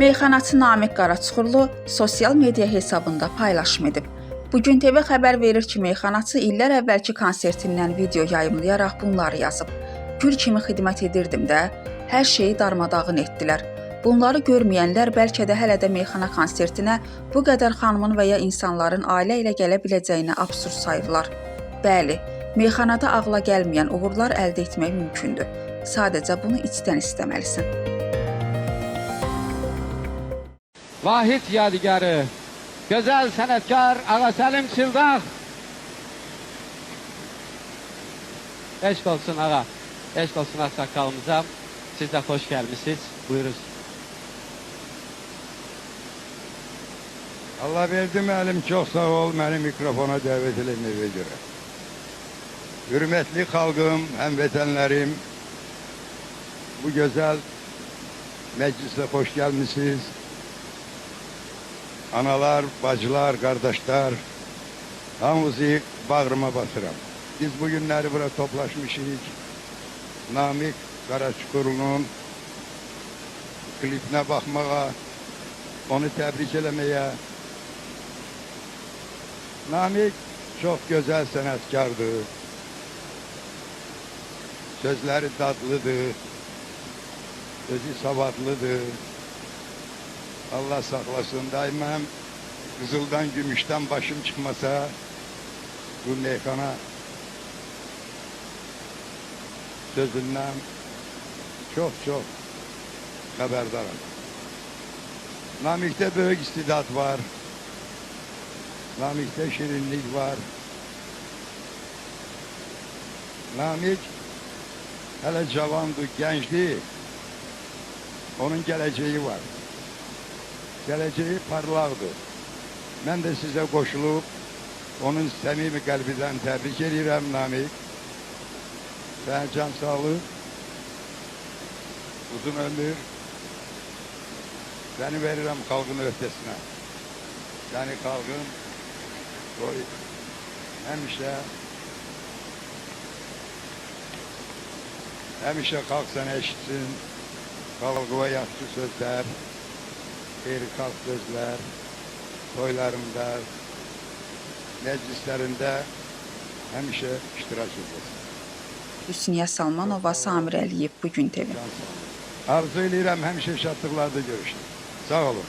Meyxanaçı Namiq Qaraçuxurlu sosial media hesabında paylaşım edib. Bugün TV xəbər verir ki, meyxanaçı illər əvvəlki konsertindən video yayımlayaraq bunları yazıb. Gül kimi xidmət edirdim də, hər şeyi darmadağın etdilər. Bunları görməyənlər bəlkə də hələ də meyxana konsertinə bu qədər xanımın və ya insanların ailə ilə gələ biləcəyini absurd sayırlar. Bəli, meyxanada ağla gəlməyən uğurlar əldə etmək mümkündür. Sadəcə bunu içdən istəməlisən. Vahid yadigarı, gözəl sənətkar Ağasəlim Çıldaq. Eşq olsun ağa, eşq olsun ağsaqqalımıza. Siz də xoş gəlmişsiniz, buyuruz. Allah verdi müəllim, çox sağ ol məni mikrofona dəvət eləməyə görə. Hürmətli xalqım, həmvətənlərim, bu gözəl məclisə xoş gəlmişsiniz. Analar, bacılar, qardaşlar, hamınızı bağrıma basıram. Biz bu günləri bura toplaşmışıq. Namiq Qaraçuxurlunun klipinə baxmağa, onu təbrik eləməyə. Namiq çox gözəl sənətkardır. Sözləri dadlıdır, özü savadlıdır. Allah saxlasın, daiməm qızıldan, gümüşdən başım çıxmasa, bu meyxana sözündən çox xəbərdaram. Namiqdə böyük istidad var, Namiqdə şirinlik var. Namiq hələ cavandır, gəncdir, onun gələcəyi var. Gələcəyi parlaqdır. Mən də sizə qoşulub, onun səmimi qəlbindən təbrik edirəm Namiq. Sənə can sağlıq, uzun ömür, səni verirəm xalqın öhdəsinə. Səni xalqın qoy, həmişə xalq sənə eşitsin, xalqıva yaxşı sözlər, xeyirxalq sözlər, toylarında, məclislərində həmişə iştirak edəsin. Hüsniyə Salmanova, Samir Əliyev, Bugün TV. Arzu edirəm həmişə şadlıqlarda görüşürük. Sağ olun.